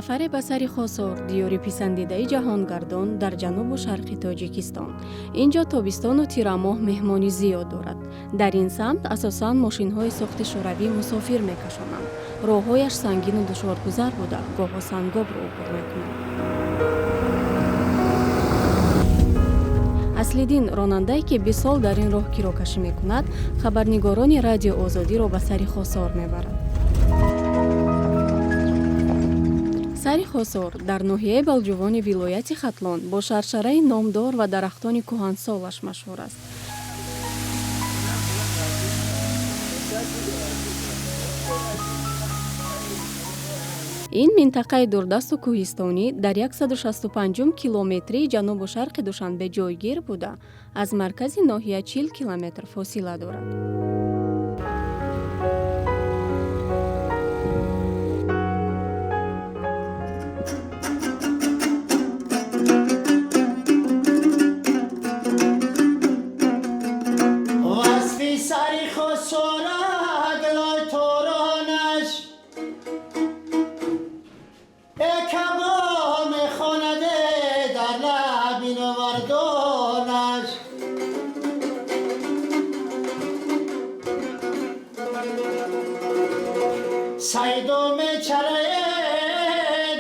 Сафаре ба сари Хосор, диёри писандидаи ҷаҳонгардон дар ҷанубу шарқи Тоҷикистон. Инҷо тобистону тирамоҳ меҳмонӣ зиёд дорад. Дар ин самт асосан мошинҳои сохти шӯравӣ мусофир мекашонанд. роҳҳояш сангину душворгузар буда, гоҳҳо сангобро убур мекунанд. Аслиддин, ронандае ки 20 сол дар ин роҳ кирокашӣ мекунад, хабарнигорони Радио Озодиро ба сари Хосор мебарад. сари Хосор дар ноҳияи Балҷувони вилояти Хатлон бо шаршараи номдор ва дарахтони кӯҳансолаш машҳур аст. ин минтақаи дурдасту кӯҳистонӣ дар 165 километрии ҷанубу шарқи Душанбе ҷойгир буда, аз маркази ноҳия 40 километр фосила дорад. سیدوم چره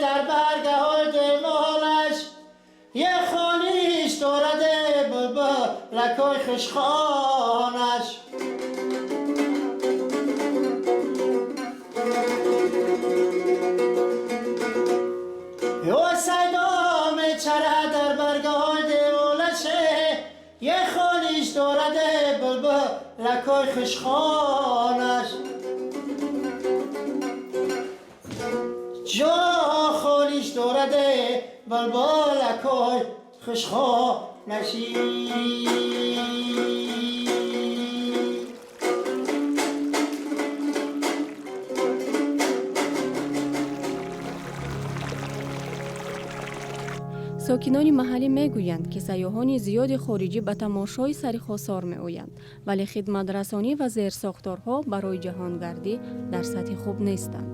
در برگه های دمالش یه خانیش دارده لکای خشخانش و سیدوم چره در برگه های دمالش یه خانیش دارده لکای خشخانش جا خالیش دارده بلبلکای خوشخواه نشی сокинони маҳаллӣ мегӯянд, ки сайёҳони зиёди хориҷӣ ба тамошои сари Хосор меоянд, вале хидматрасонӣ ва зерсохторҳо барои ҷаҳонгардӣ дар сатҳи хуб нестанд.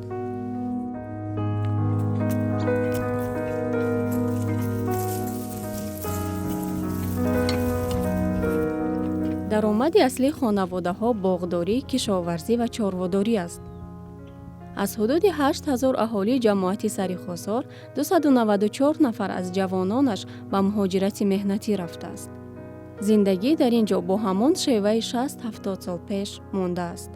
даромади аслии хонаводаҳо боғдорӣ, кишоварзӣ ва чорводорӣ аст. аз ҳудуди 8000 аҳолии ҷамоати сари Хосор 294 нафар аз ҷавононаш ба муҳоҷирати меҳнатӣ рафтааст. зиндагӣ дар ин ҷо бо ҳамон шеваи 60-70 сол пеш мондааст.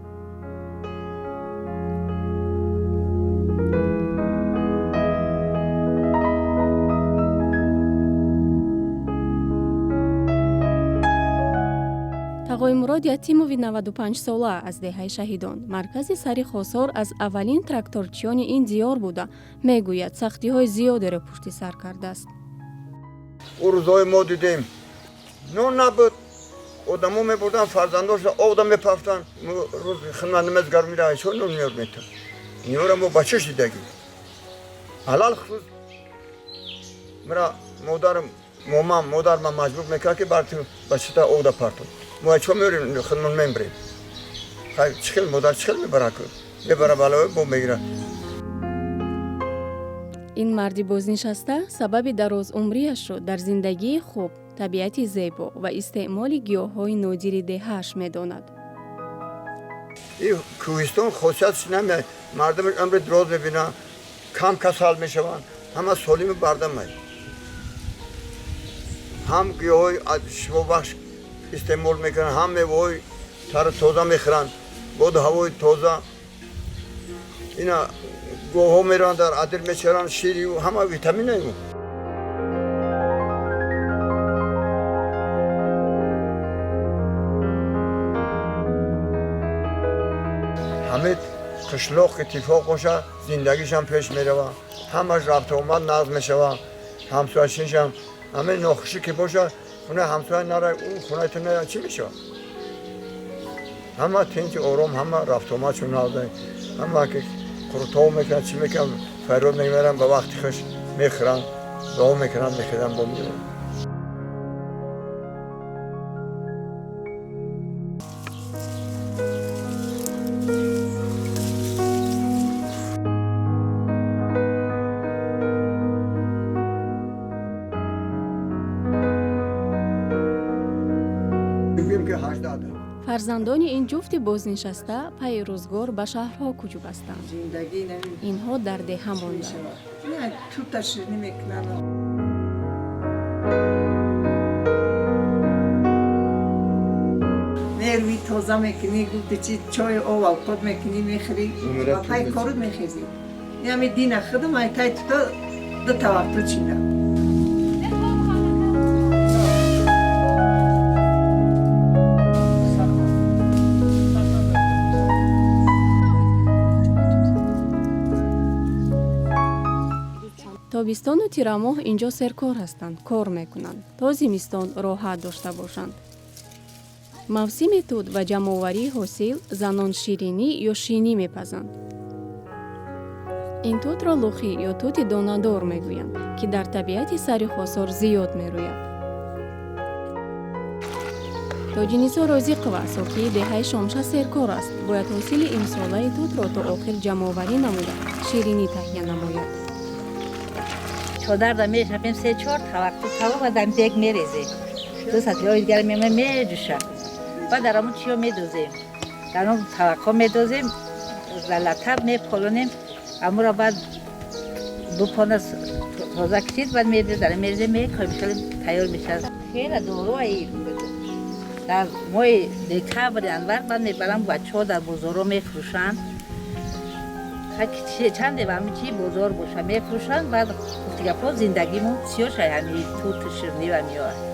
тағоимурод Ятимови 95 сола аз деҳаи шаҳидон, маркази сари Хосор аз аввалин тракторчиёни ин диёр буда, мегӯяд сахтиҳои зиёдеро пушти сар кардааст. рӯзҳои мо дидем, нон набуд, одамо мебурдан, фарзандоша овда мепафтан, рӯз хизматнамазгар мира ҳечо нон меёр мета. инёра мо ба чиш дидагӣ. алал хусус мира модар ма маҷбур мекард, ки барти ба чита овда партон. мо ҳечо меёрем, хизмат мебарем. хай чӣ хел модар чӣ хел мебара балавай бо мегира. ин марди бознишаста сабаби дарозумрияш шуд дар зиндагии хуб, табиати зебо ва истеъмоли гиёҳҳои нодири деҳааш медонад. ин кӯҳистон хосиятш намеяд, мардумаш умри дроз мебинанд, кам касал мешаванд, ҳама солиму бардамай. ҳам гиёҳҳои шифобахш истеъмол мекунанд, ҳам мевоҳои тару тоза мехӯранд, боду ҳавои тоза. ина гоҳҳо мераванд, дар адил мечаранд, ширию ҳама витаминаю. ҳамед қишлоқ иттифоқ боша, зиндагишам пеш мерава, ҳамаш рафтуомад назм мешава, ҳамсояшинишам ҳамин нохушӣ ки боша, хунаи ҳамсоя нара, хунаи ту нара, чӣ мешава? ҳама тинчу ором, ҳама рафтуомадшон назм, ҳама ки қуртов мекунанд, чӣ мекунанд, фарёд мебаранд, ба вақти хуш мехӯранд, дуо мекунанд, мехӯранд, бо меёранд. фарзандони ин ҷуфти бознишаста пай рӯзгор ба шаҳрҳо кӯч бастанд. زندگی نمی инҳо дар деҳа монданд. نه تو تشریح نمیکنن میروی تازه میکنی گفتی چی چای آب و خود میکنی میخوری و پای کارت میخیزی یعنی دین خودم ای تای تو دو توقع چیدم тобистону тирамоҳ инҷо серкор ҳастанд, кор мекунанд, то зимистон роҳат дошта бошанд. мавсими тут ва ҷамъоварии ҳосил занон ширинӣ ё шинӣ мепазанд. ин тутро лухӣ ё тути донадор мегӯянд, ки дар табиати сари хосор зиёд мерӯяд. тоҷинисо розиқова сокии деҳаи шомша серкор аст. бояд ҳосили имсолаи тутро то охир ҷамъоварӣ намуда ширинӣ таҳия намояд. چادر دا میشنیم 3-4 طبق و دم دیگ میریزه 2 ساعت یا دیگر میجوشه و در همون چیو میدوزیم در اون طبقا میدوزیم لطب میپلونیم امو را بعد دو پانه تازه کشید بعد میریزیم میکنیم تیار میشه خیلی دوروی در ماه دکتر انور بعد میبرم بچه ها در بازارو میفروشن چند همین چی بازار باشه میفروشن بعد گفتی گفت زندگیمون سیاشه همین توت شیرینی و میوه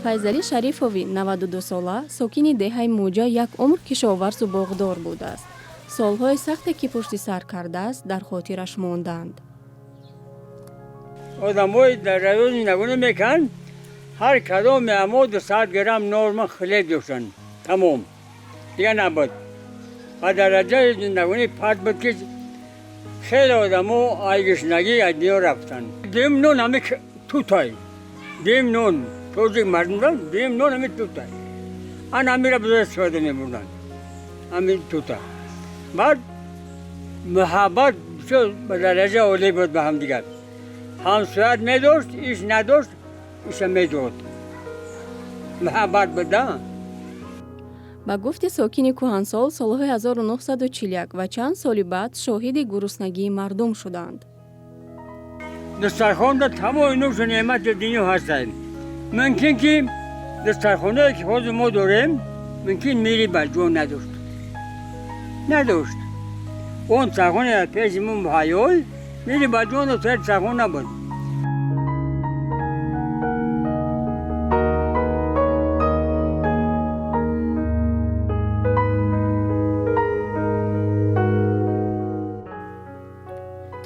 файзалӣ шарифови 92 сола сокини деҳаи муҷа як умр кишоварзу боғдор будааст. солҳои сахте ки пушти сар кардааст дар хотираш мондаанд. одамои дар райони навоне мекан ҳар кадоми амо 200 грамм норма хлеб доштанд тамом дига набуд ва дараҷаи навони пат буд ки хеле одамо айгишнагӣ аз дуниё рафтанд. дим нон ҳами тутай дим нон توجیه مردم را دیم نون همی توتا آن همی را بزرگ استفاده می‌بردن همی توتا بعد محبت شد به درجه عالی بود به هم دیگر همسایت می‌داشت ایش نداشت ایش می‌داد محبت بود ба гуфти сокини кӯҳансол солҳои 1941 ва чанд соли баъд шоҳиди гуруснагии мардум шуданд. дастархонда тамоми нӯшу неъмати дунё ҳастанд. ممکن که دسترخانه که خود ما داریم ممکن میری بجوان نداشت اون دسترخانه پیشمون به حیال میری بجوان و سر دسترخانه نبود.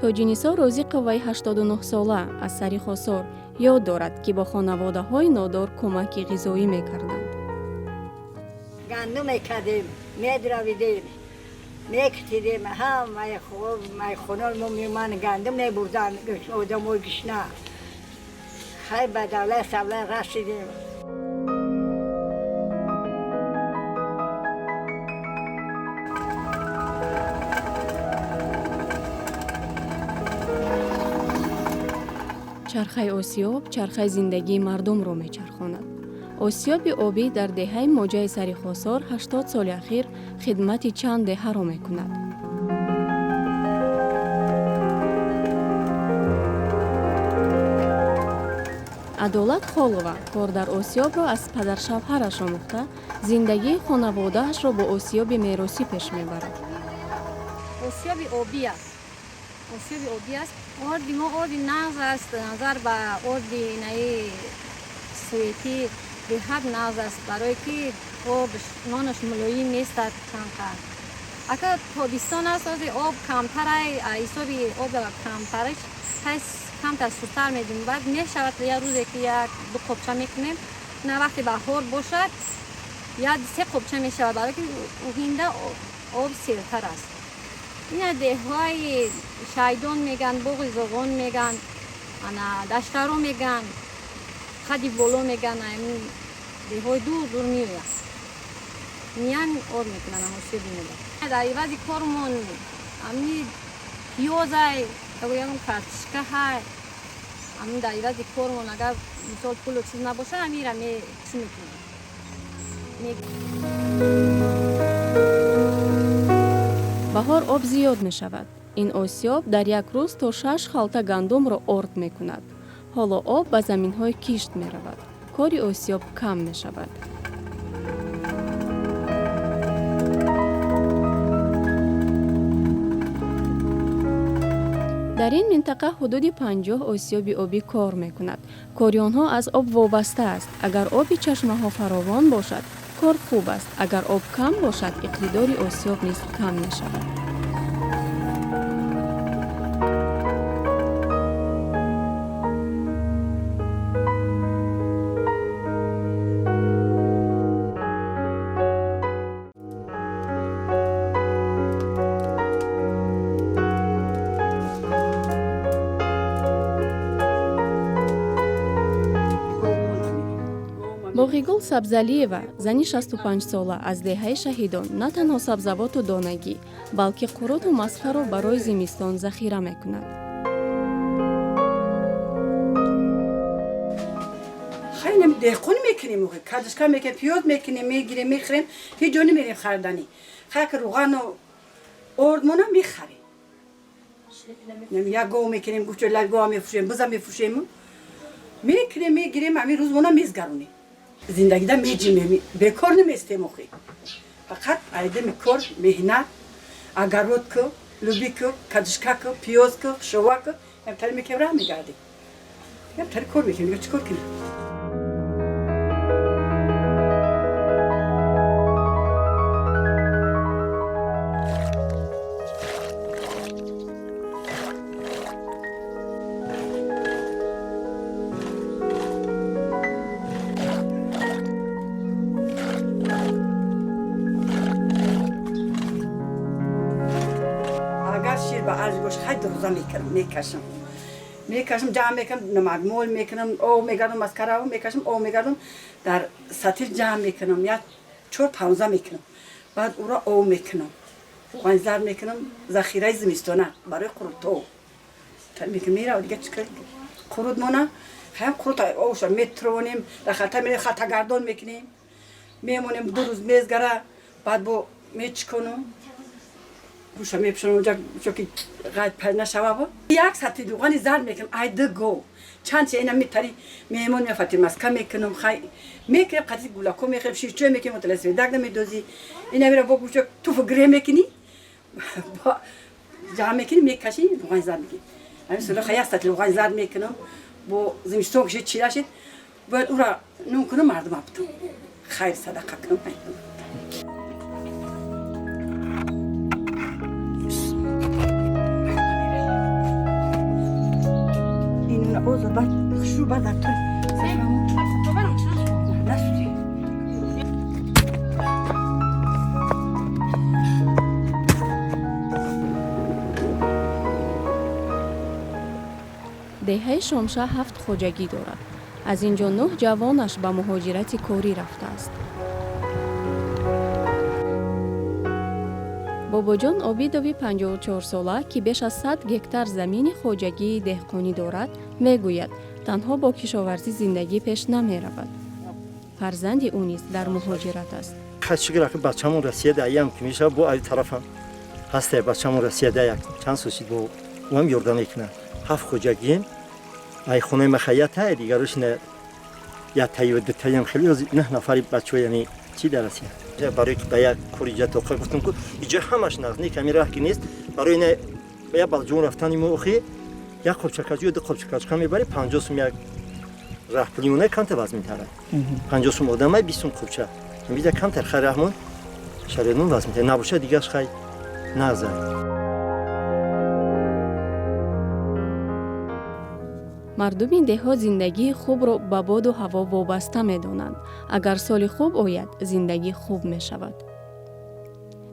тоҷиниса розиқоваи 89 сола аз сари хосор ёд дорад ки ба хонаводаҳои нодор кӯмаки ғизоӣ мекарданд. گندم میکردیم میدرویدیم میکتیدیم هم میخونال من گندم میبردن آدم های گشنه خیلی به دولت سوله رسیدیم. чархаи осиёб чархаи зиндагии мардумро мечархонад. осиёби обӣ дар деҳаи моҷаи сари хосор 80 соли ахир хидмати чанд деҳаро мекунад. адолат холова кор дар осиёбро аз падаршавҳараш омӯхта зиндагии хонаводаашро бо осиёби меросӣ пеш мебарад. осиёби обӣ аст. осиёби обӣ аст. орди мо орди нағз аст. назар ба орди наи суветӣ беҳад нағз аст, барое ки нонаш мулоим нестад чанқар. агар тобистон аст ози об камтарай ҳисоби об камтараш ҳайс камтар сустар медим. баъд мешавад як рӯзе ки як ду қопча мекунем. на вақти баҳор бошад як се қопча мешавад, барое ки уҳинда об сиртар аст. ина деҳҳои шайдон меган, боғи зоғон меган, ана даштаро меган, хади боло меган ами деҳои дур дур меояд миян об мекунанд ҳосиби меда дар ивази кормон ами пиёзай ягон картишка ҳай ами дар ивази кормон агар мисол пулу чиз набоша амира чӣ мекунад баҳор об зиёд мешавад. ин осёб дар як рӯз то 6 халта гандумро орд мекунад. ҳоло об ба заминҳои кишт меравад. кори осёб кам мешавад. дар ин минтақа ҳудуди 50 осёби обӣ кор мекунад. кори онҳо аз об вобаста аст. агар оби чашмаҳо фаровон бошад, кор хуб аст. агар об кам бошад, иқтидори осёб низ кам мешавад. боғигул сабзалиева зани 65 сола аз деҳаи шаҳидон на танҳо сабзавоту донагӣ, балки қуруду масфаро барои зимистон захира мекунад. خیلی دهقونی میکنیم موقع کادشکا میکنیم پیاز میکنیم میگیریم میخریم هیچ جا نمیریم خریدنی خاک روغن و اردمونا میخریم یا گو میکنیم گوشت لگو میفروشیم بزا میفروشیم میکنیم میگیریم همین روزمونا میزگرونیم زندگی دا میجیم بیکار نمیستیم موقع فقط ایده میکار مهنت اگرود کو لوبی کو کادشکا کو پیاز کو شوا کو هم تری میکنیم راه میگردیم هم تری کار میکنیم چیکار کنیم خیلی روزا میکشم جمع میکنم نمک مول میکنم او میگردم مسکره میکشم او میگردم در سطح جمع میکنم یا 4-15 میکنم بعد او را او میکنم خانزار میکنم ذخیره زمستانه برای قرود تو میکنم میره و دیگه چیکار قرود مونه هم قرود اوش میترونیم در خطر میره خطا گردان میکنیم میمونیم 2 روز میزگره بعد با میچکنم روشا میپشونم اونجا چوکی قاعد پر نشوه با یک ساعتی دوغانی زرد میکنم ایده گو چند چه اینا میتاری میمون میفتی مسکه میکنم خیلی میکنم قطعی گولاکو میکنم شیرچوی میکنم متلسوی دگ نمیدوزی اینا میره با گوشو توف گره میکنی با جمع میکنی میکشی دوغانی زرد میکنی همین سلو خیلی ساعتی دوغانی زرد میکنم با زمستون کشید چیره شد باید او را نون کنم مردم ابتون خیلی صدقه کنم اوزا بعد خشور بعد اکتر деҳаи шомша 7 хоҷагӣ дорад. аз ин ҷо 9 ҷавонаш ба муҳоҷирати корӣ рафтааст. бобоҷон обидови 54 сола ки беш аз 100 гектар замини хоҷагии деҳқонӣ дорад, мегӯяд танҳо бо кишоварзӣ зиндагӣ пеш намеравад. фарзанди ӯ низ дар муҳоҷират аст. шукр ки бачамон расида аям ки меша бо ави тарафам ҳасте бачамон расида як чанд сошид бо ӯам ёрдам мекунад. 7 хоҷагием ай хонаи махаята дигарош не я тайва детаям хеле аз 9 нафари бачоями чи дарасия барои ки ба як кори ҷа тоқи гуфтам ку иҷа ҳамаш наздик ами раҳ ки нест барои не я балҷон рафтани мо охи як қопчакаҷу ду қопчакачка мебари 50 сум як раҳ пули мона камтар ваз метара 50 сум одамай 20 сум қопча мебида камтар хай раҳмон шариатмон ваз метара набоша дигаш хай назар. мардуми деҳот зиндагии хубро ба боду ҳаво вобаста медонанд. агар соли хуб ояд, зиндагӣ хуб мешавад.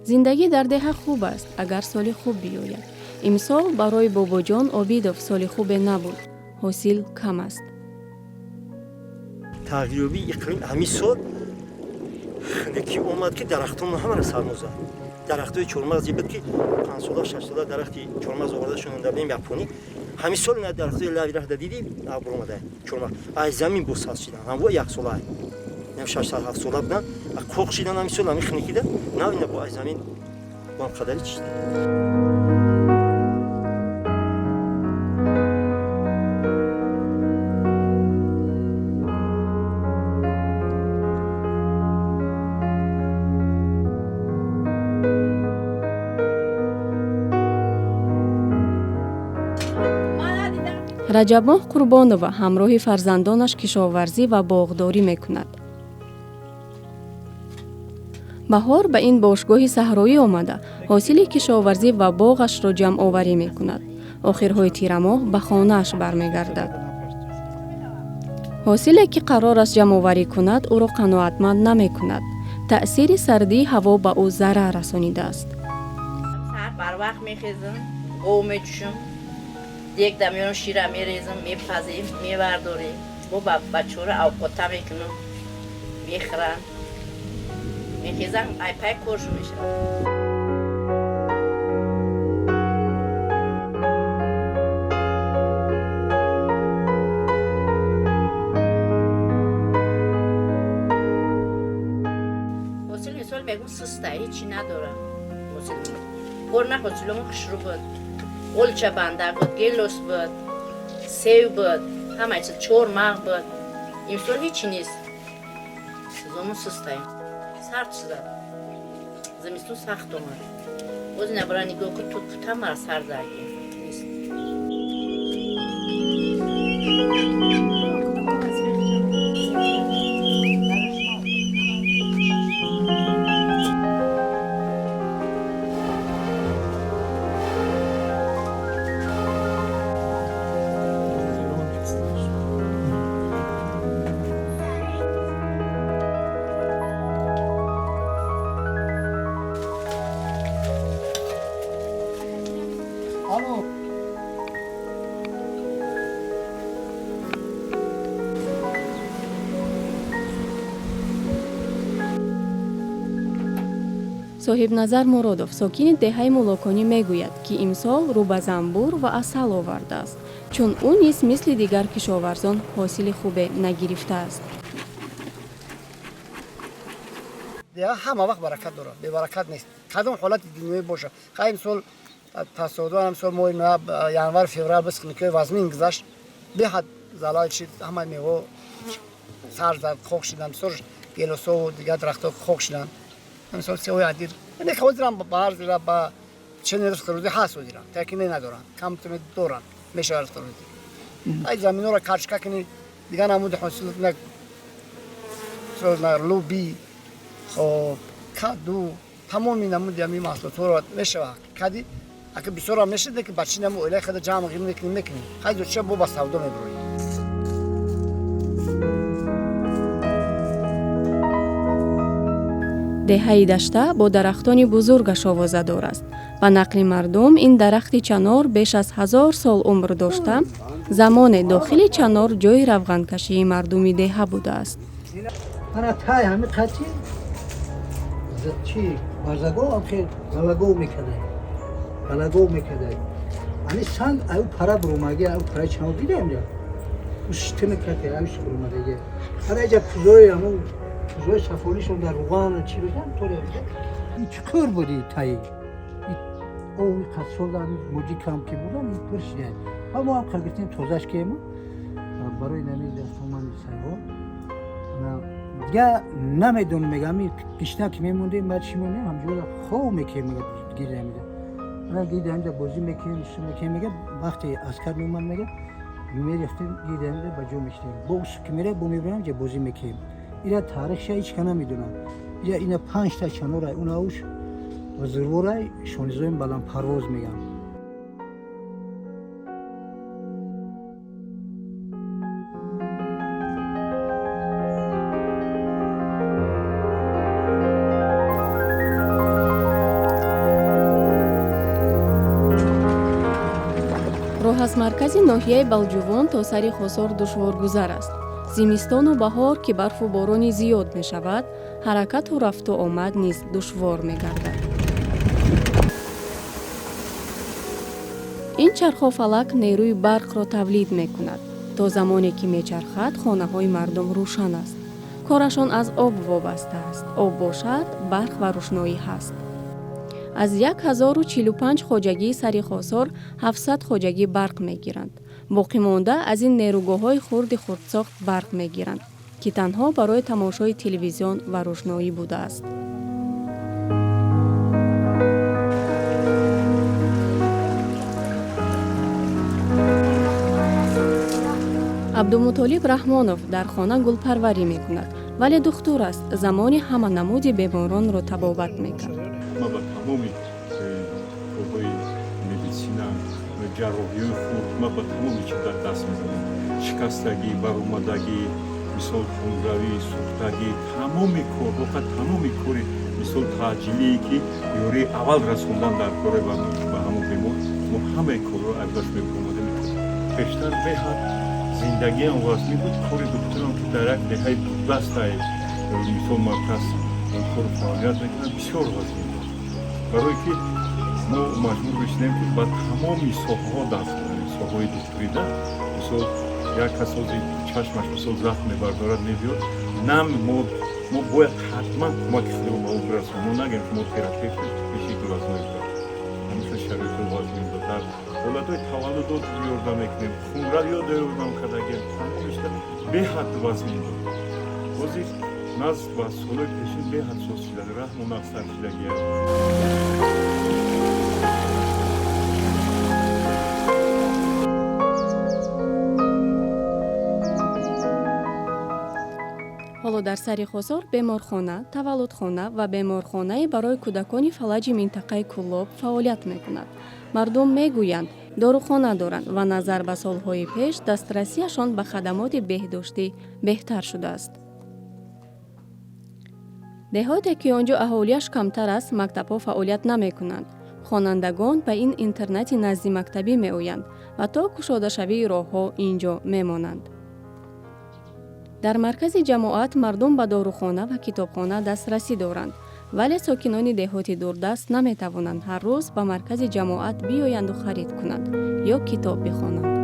зиндагӣ дар деҳа хуб аст, агар соли хуб биёяд. имсол барои бобоҷон Обидов соли хубе набуд. ҳосил кам аст. تغییری اقلیم همین سال خنکی اومد که درختان همه را سرموزه درختای چهارمغز بود که 5 سال 6 سال درختی چهارمغز آورده شدن در این یپونی همین سال نه درختای لاوی را دیدیم ابر اومده چهارمغز از زمین بوساز شدن هم و یک سال نم 6 سال 7 سال بودن کوخ شدن همین سال همین خنکی ده نه این با از زمین وام قدری چیز раҷабмоҳ қурбонова ҳамроҳи фарзандонаш кишоварзӣ ва боғдорӣ мекунад. баҳор ба ин бошгоҳи саҳроӣ омада ҳосили кишоварзӣ ва боғашро ҷамъоварӣ мекунад. охирҳои тирамоҳ ба хонааш бармегардад. ҳосиле ки қарор аст ҷамъоварӣ кунад ӯро қаноатманд намекунад. таъсири сардии ҳаво ба ӯ зарар расонидааст. барвақт мехезам ов мечушам یک دمیان شیر میریزم میپزیم میبرداریم با بچه را اوقاتا میکنم میخرن میخیزم ای پای کورش میشه حاصل مثال بگم سسته هیچی ندارم حاصل نه حاصلمون خشرو بود олча банда буд, гелос буд, сев буд, ҳамаи чиз чормағ буд. Имсол ҳечи нест. Сезонмон сустаем. Сард шуда. Зимистон сахт омад. Боз ина бара нигоҳ кун тут ҳамаро сар зарди. Нест. соҳибназар муродов сокини деҳаи мулоконӣ мегӯяд ки имсол рӯ ба занбур ва асал овардааст чун ӯ низ мисли дигар кишоварзон ҳосили хубе нагирифтааст. деҳа ҳама вақт баракат дорад бебаракат нест кадом ҳолати дунёӣ боша хай имсол тасодуан имсол моҳи январ феврал бис хунукои вазмин гузашт беҳад залал шид ҳама мево сар зад хок шидан бисёр гелосову дигар дарахтҳо хок шидан مثلا سوی عدیر من که وزرم بار زیرا با چند روز خروجی حاس وزیرم تاکینه ندارن کم تم دورن میشه روز خروجی ای زمینو را کارش کنی دیگه نمود حاصل نک سوز نرلو بی خو کادو تمامی نمود یمی محصولات رو میشه کدی اگه بسیار هم نشده که بچه نمو اله خدا جمع غیر میکنی خیلی چه بو بس سودا میبری деҳаи дашта бо дарахтони бузургаш овозадор аст. ба нақли мардум ин дарахти чанор беш аз 1000 сол умр дошта, замоне дохили чанор ҷои равғанкашии мардуми деҳа будааст. ана тай ҳами қати чи барзагоҳ ахир галагоҳ мекардай галагоҳ мекардай ани санг аю пара бурумаги аю пара чанор дидам ҷа уштими кати аю шурумадаги ана ҷа пузои ҳамун пузои сафонишон дар руған чи бигам торе чуқур буди таи ови қасолдан муҷикам ки будам пуршида ва мо ҳам қаргиртем тозаш кема барои нами дастомани сайҳо دیگه نمیدونم میگم پیشنا که میموندیم بعد چی میمونیم همجوری خوب میکنیم میگه گیره میده من گیره میده بازی میکنیم شو میکنیم میگه وقتی عسکر میومد میگه میرفتیم گیره میده با جو میشتیم بوس که میره بو میبرم که بازی میکنیم اینا تاریخش هیچ کنه میدونم اینا 5 تا چنورای اوناوش و زرورای شونزویم بلند پرواز میگم роҳ аз маркази ноҳияи балҷувон то сари хосор душворгузар аст, зимистону баҳор ки барфу борони зиёд мешавад, ҳаракату рафту омад низ душвор мегардад. ин чархофалак нерӯи барқро тавлид мекунад. то замоне ки мечархад, хонаҳои мардум рӯшан аст. корашон аз об вобаста аст. об бошад, барқ ва рӯшноӣ ҳаст. аз 1045 хоҷагии сари хосор 700 хоҷагӣ барқ мегиранд. боқӣ монда аз ин нерӯгоҳҳои хурди хурдсохт барқ мегиранд, ки танҳо барои тамошои телевизион ва рӯшноӣ будааст. абдумутолиб раҳмонов дар хона гулпарварӣ мекунад, вале духтур аст. замони ҳама намуди беморонро табобат мекард. ма ба тамоми корҳои медисина, ҷарроҳии хурд, ма ба тамоми чи дар даст мезанам. шикастагӣ, баромадагӣ, мисол хунравӣ, сӯхтагӣ, тамоми корҳо, тамоми кори мисол таъҷилие ки ёрии аввал расондан дар кори ба ҳамон бемор, мо ҳамаи корҳо айбдаш мекунем. бештар беҳад зиндагиам вазмӣ буд, кори духтурам ки дар як деҳаи дурдастай мисол марказ кор фаъолият мекунад, бисёр вазмӣ буд. барое ки мо маҷбур мешудем ки ба тамоми соҳаҳо даст бизанем. соҳаи духтурида мисол як касози чашмаш мисол захм мебардорад, мебиёд, нам мо бояд ҳатман кӯмаки худро ба ӯ бирасонем. мо нагем ки мо терапевт пеши гулазной кар. ҳамеша шароити вазмӣ буд. дар ҳолатҳои таваллудот ёрдам мекунем, хунравиҳо ёрдам кардагем, тамомишта беҳад вазмӣ буд. ҳозир наз ба солҳои пешин беҳад соз шуда, раҳму нафсар шудагия. ҳоло дар сари хосор беморхона, таваллудхона ва беморхонае барои кӯдакони фалаҷи минтақаи Кӯллоб фаъолият мекунад. мардум мегӯянд, дорухона доранд ва назар ба солҳои пеш дастрасиашон ба хадамоти беҳдоштӣ беҳтар шудааст. деҳоте ки он ҷо аҳолияш камтар аст, мактабҳо фаъолият намекунанд. хонандагон ба ин интернати назди мактабӣ меоянд ва то кушодашавии роҳҳо ин ҷо мемонанд. дар маркази ҷамоат мардум ба дорухона ва китобхона дастрасӣ доранд, вале сокинони деҳоти дурдаст наметавонанд ҳар рӯз ба маркази ҷамоат биёянду харид кунанд ё китоб бихонанд.